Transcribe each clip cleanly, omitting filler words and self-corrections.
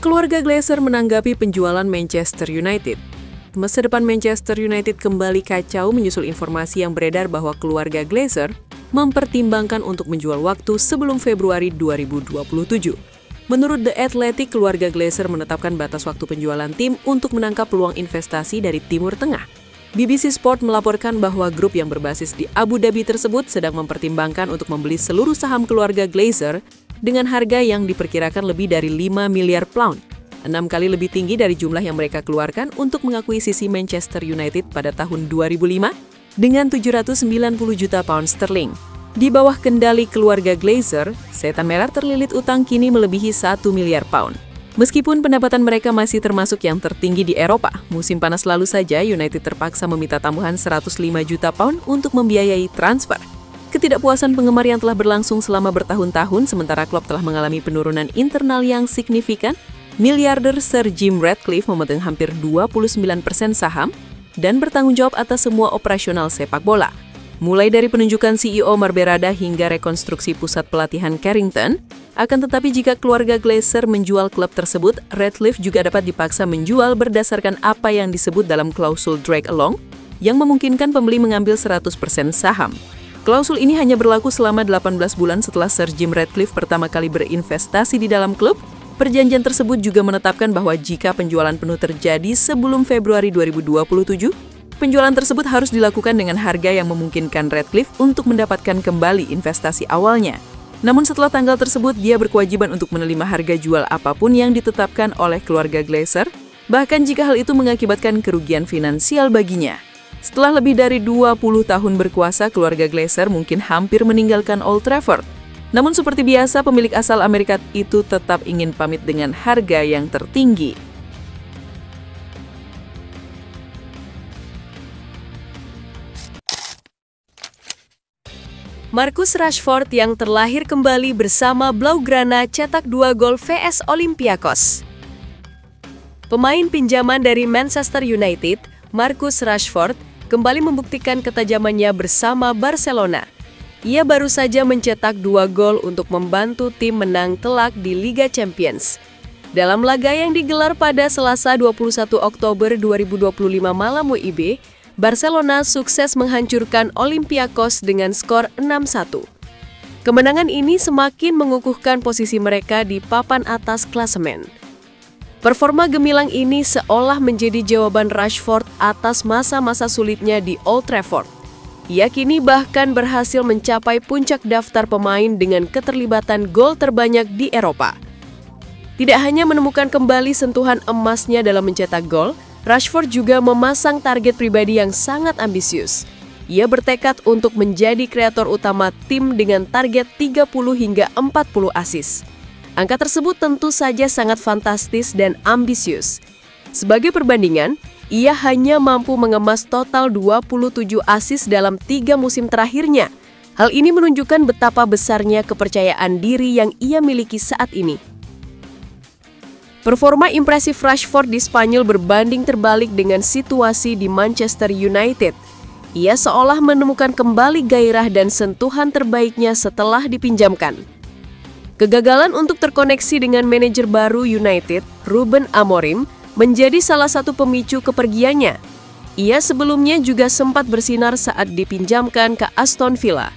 Keluarga Glazer menanggapi penjualan Manchester United. Masa depan Manchester United kembali kacau menyusul informasi yang beredar bahwa keluarga Glazer mempertimbangkan untuk menjual waktu sebelum Februari 2027. Menurut The Athletic, keluarga Glazer menetapkan batas waktu penjualan tim untuk menangkap peluang investasi dari Timur Tengah. BBC Sport melaporkan bahwa grup yang berbasis di Abu Dhabi tersebut sedang mempertimbangkan untuk membeli seluruh saham keluarga Glazer dengan harga yang diperkirakan lebih dari 5 miliar pound, 6 kali lebih tinggi dari jumlah yang mereka keluarkan untuk mengakuisisi Manchester United pada tahun 2005 dengan 790 juta pound sterling. Di bawah kendali keluarga Glazer, setan merah terlilit utang kini melebihi 1 miliar pound. Meskipun pendapatan mereka masih termasuk yang tertinggi di Eropa, musim panas lalu saja United terpaksa meminta tambahan 105 juta pound untuk membiayai transfer. Ketidakpuasan penggemar yang telah berlangsung selama bertahun-tahun sementara klub telah mengalami penurunan internal yang signifikan, miliarder Sir Jim Ratcliffe memegang hampir 29% saham dan bertanggung jawab atas semua operasional sepak bola. Mulai dari penunjukan CEO Marberada hingga rekonstruksi pusat pelatihan Carrington, akan tetapi jika keluarga Glazer menjual klub tersebut, Ratcliffe juga dapat dipaksa menjual berdasarkan apa yang disebut dalam klausul drag along yang memungkinkan pembeli mengambil 100% saham. Klausul ini hanya berlaku selama 18 bulan setelah Sir Jim Ratcliffe pertama kali berinvestasi di dalam klub. Perjanjian tersebut juga menetapkan bahwa jika penjualan penuh terjadi sebelum Februari 2027, penjualan tersebut harus dilakukan dengan harga yang memungkinkan Ratcliffe untuk mendapatkan kembali investasi awalnya. Namun setelah tanggal tersebut, dia berkewajiban untuk menerima harga jual apapun yang ditetapkan oleh keluarga Glazer, bahkan jika hal itu mengakibatkan kerugian finansial baginya. Setelah lebih dari 20 tahun berkuasa, keluarga Glazer mungkin hampir meninggalkan Old Trafford. Namun seperti biasa, pemilik asal Amerika itu tetap ingin pamit dengan harga yang tertinggi. Marcus Rashford yang terlahir kembali bersama Blaugrana cetak 2 gol vs Olympiakos. Pemain pinjaman dari Manchester United, Marcus Rashford, kembali membuktikan ketajamannya bersama Barcelona. Ia baru saja mencetak 2 gol untuk membantu tim menang telak di Liga Champions. Dalam laga yang digelar pada Selasa 21 Oktober 2025 malam WIB, Barcelona sukses menghancurkan Olympiakos dengan skor 6-1. Kemenangan ini semakin mengukuhkan posisi mereka di papan atas klasemen. Performa gemilang ini seolah menjadi jawaban Rashford atas masa-masa sulitnya di Old Trafford. Ia kini bahkan berhasil mencapai puncak daftar pemain dengan keterlibatan gol terbanyak di Eropa. Tidak hanya menemukan kembali sentuhan emasnya dalam mencetak gol, Rashford juga memasang target pribadi yang sangat ambisius. Ia bertekad untuk menjadi kreator utama tim dengan target 30 hingga 40 assist. Angka tersebut tentu saja sangat fantastis dan ambisius. Sebagai perbandingan, ia hanya mampu mengemas total 27 assist dalam 3 musim terakhirnya. Hal ini menunjukkan betapa besarnya kepercayaan diri yang ia miliki saat ini. Performa impresif Rashford di Spanyol berbanding terbalik dengan situasi di Manchester United. Ia seolah menemukan kembali gairah dan sentuhan terbaiknya setelah dipinjamkan. Kegagalan untuk terkoneksi dengan manajer baru United, Ruben Amorim, menjadi salah satu pemicu kepergiannya. Ia sebelumnya juga sempat bersinar saat dipinjamkan ke Aston Villa.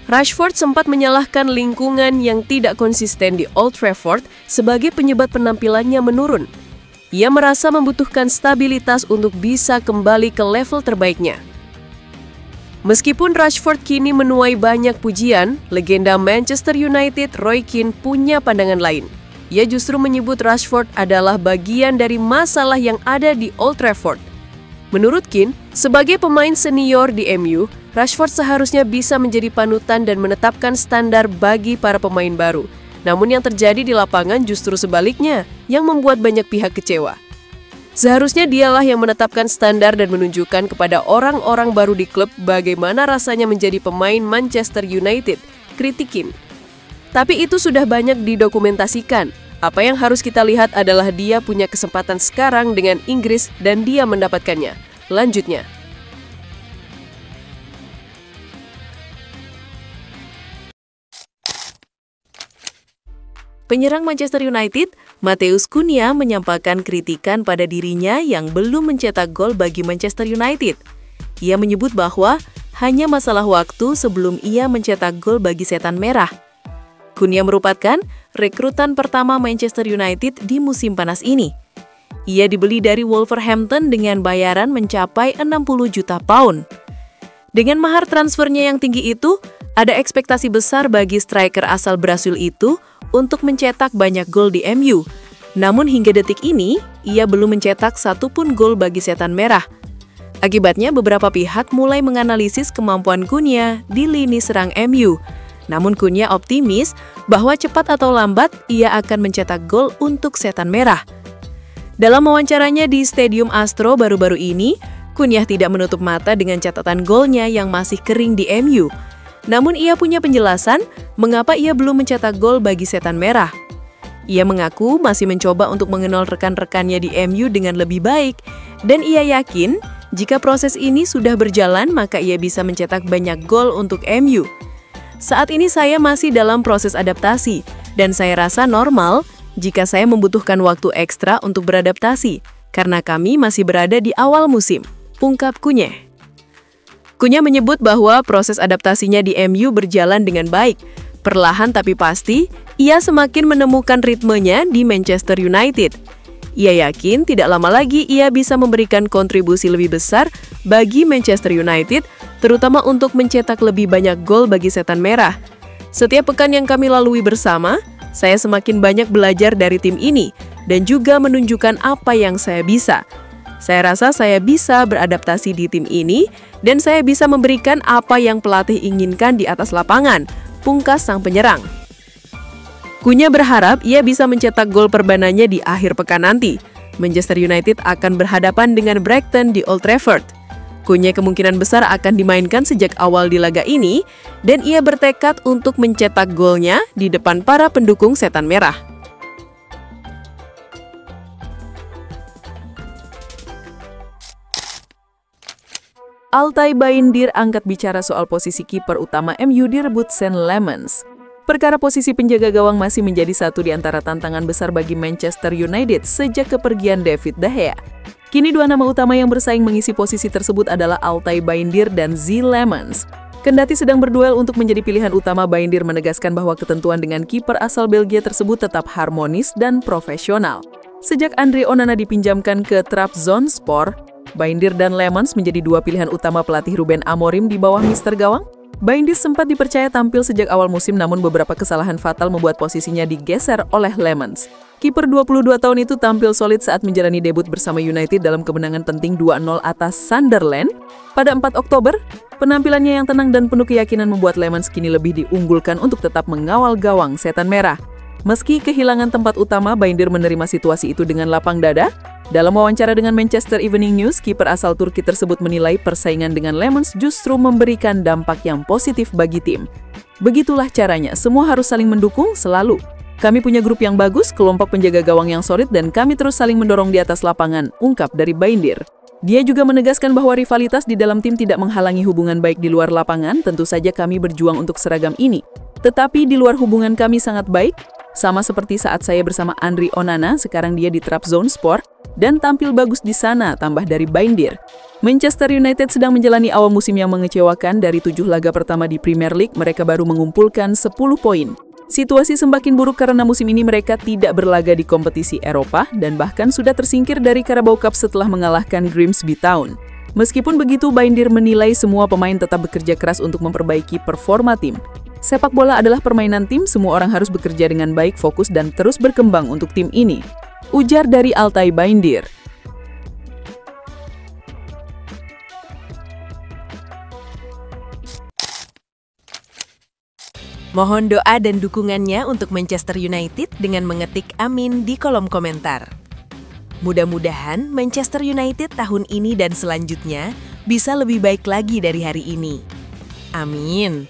Rashford sempat menyalahkan lingkungan yang tidak konsisten di Old Trafford sebagai penyebab penampilannya menurun. Ia merasa membutuhkan stabilitas untuk bisa kembali ke level terbaiknya. Meskipun Rashford kini menuai banyak pujian, legenda Manchester United Roy Keane punya pandangan lain. Ia justru menyebut Rashford adalah bagian dari masalah yang ada di Old Trafford. Menurut Keane, sebagai pemain senior di MU, Rashford seharusnya bisa menjadi panutan dan menetapkan standar bagi para pemain baru. Namun yang terjadi di lapangan justru sebaliknya, yang membuat banyak pihak kecewa. Seharusnya dialah yang menetapkan standar dan menunjukkan kepada orang-orang baru di klub bagaimana rasanya menjadi pemain Manchester United, kritik Keane. Tapi itu sudah banyak didokumentasikan. Apa yang harus kita lihat adalah dia punya kesempatan sekarang dengan Inggris dan dia mendapatkannya. Lanjutnya. Penyerang Manchester United, Matheus Cunha menyampaikan kritikan pada dirinya yang belum mencetak gol bagi Manchester United. Ia menyebut bahwa hanya masalah waktu sebelum ia mencetak gol bagi Setan Merah. Cunha merupakan rekrutan pertama Manchester United di musim panas ini. Ia dibeli dari Wolverhampton dengan bayaran mencapai 60 juta pound. Dengan mahar transfernya yang tinggi itu, ada ekspektasi besar bagi striker asal Brasil itu untuk mencetak banyak gol di MU. Namun hingga detik ini, ia belum mencetak satupun gol bagi Setan Merah. Akibatnya, beberapa pihak mulai menganalisis kemampuan Cunha di lini serang MU. Namun Cunha optimis bahwa cepat atau lambat ia akan mencetak gol untuk Setan Merah. Dalam wawancaranya di Stadium Astro baru-baru ini, Cunha tidak menutup mata dengan catatan golnya yang masih kering di MU. Namun ia punya penjelasan mengapa ia belum mencetak gol bagi Setan Merah. Ia mengaku masih mencoba untuk mengenal rekan-rekannya di MU dengan lebih baik, dan ia yakin jika proses ini sudah berjalan maka ia bisa mencetak banyak gol untuk MU. Saat ini saya masih dalam proses adaptasi, dan saya rasa normal jika saya membutuhkan waktu ekstra untuk beradaptasi, karena kami masih berada di awal musim, ungkap Cunha. Cunha menyebut bahwa proses adaptasinya di MU berjalan dengan baik. Perlahan tapi pasti, ia semakin menemukan ritmenya di Manchester United. Ia yakin tidak lama lagi ia bisa memberikan kontribusi lebih besar bagi Manchester United, terutama untuk mencetak lebih banyak gol bagi Setan Merah. Setiap pekan yang kami lalui bersama, saya semakin banyak belajar dari tim ini dan juga menunjukkan apa yang saya bisa. Saya rasa saya bisa beradaptasi di tim ini dan saya bisa memberikan apa yang pelatih inginkan di atas lapangan, pungkas sang penyerang. Cunha berharap ia bisa mencetak gol perbananya di akhir pekan nanti. Manchester United akan berhadapan dengan Brighton di Old Trafford. Cunha kemungkinan besar akan dimainkan sejak awal di laga ini dan ia bertekad untuk mencetak golnya di depan para pendukung Setan Merah. Altay Bayindir angkat bicara soal posisi kiper utama MU direbut Sean Lemans. Perkara posisi penjaga gawang masih menjadi satu di antara tantangan besar bagi Manchester United sejak kepergian David De Gea. Kini dua nama utama yang bersaing mengisi posisi tersebut adalah Altay Bayindir dan Zee Lemans. Kendati sedang berduel untuk menjadi pilihan utama, Bayindir menegaskan bahwa ketentuan dengan kiper asal Belgia tersebut tetap harmonis dan profesional. Sejak Andre Onana dipinjamkan ke Trabzonspor, Bayindir dan Lemans menjadi dua pilihan utama pelatih Ruben Amorim di bawah Mister Gawang. Bayindir sempat dipercaya tampil sejak awal musim, namun beberapa kesalahan fatal membuat posisinya digeser oleh Lemans. Kiper 22 tahun itu tampil solid saat menjalani debut bersama United dalam kemenangan penting 2-0 atas Sunderland pada 4 Oktober. Penampilannya yang tenang dan penuh keyakinan membuat Lemans kini lebih diunggulkan untuk tetap mengawal gawang Setan Merah. Meski kehilangan tempat utama, Bayindir menerima situasi itu dengan lapang dada. Dalam wawancara dengan Manchester Evening News, kiper asal Turki tersebut menilai persaingan dengan Lemans justru memberikan dampak yang positif bagi tim. Begitulah caranya, semua harus saling mendukung selalu. Kami punya grup yang bagus, kelompok penjaga gawang yang solid, dan kami terus saling mendorong di atas lapangan, ungkap dari Bayindir. Dia juga menegaskan bahwa rivalitas di dalam tim tidak menghalangi hubungan baik di luar lapangan, tentu saja kami berjuang untuk seragam ini. Tetapi di luar hubungan kami sangat baik, sama seperti saat saya bersama Andre Onana, sekarang dia di Trabzonspor, dan tampil bagus di sana, tambah dari Bayindir. Manchester United sedang menjalani awal musim yang mengecewakan. Dari 7 laga pertama di Premier League, mereka baru mengumpulkan 10 poin. Situasi semakin buruk karena musim ini mereka tidak berlaga di kompetisi Eropa dan bahkan sudah tersingkir dari Carabao Cup setelah mengalahkan Grimsby Town. Meskipun begitu, Bayindir menilai semua pemain tetap bekerja keras untuk memperbaiki performa tim. Sepak bola adalah permainan tim, semua orang harus bekerja dengan baik, fokus, dan terus berkembang untuk tim ini, ujar dari Altay Bayindir. Mohon doa dan dukungannya untuk Manchester United dengan mengetik amin di kolom komentar. Mudah-mudahan Manchester United tahun ini dan selanjutnya bisa lebih baik lagi dari hari ini. Amin.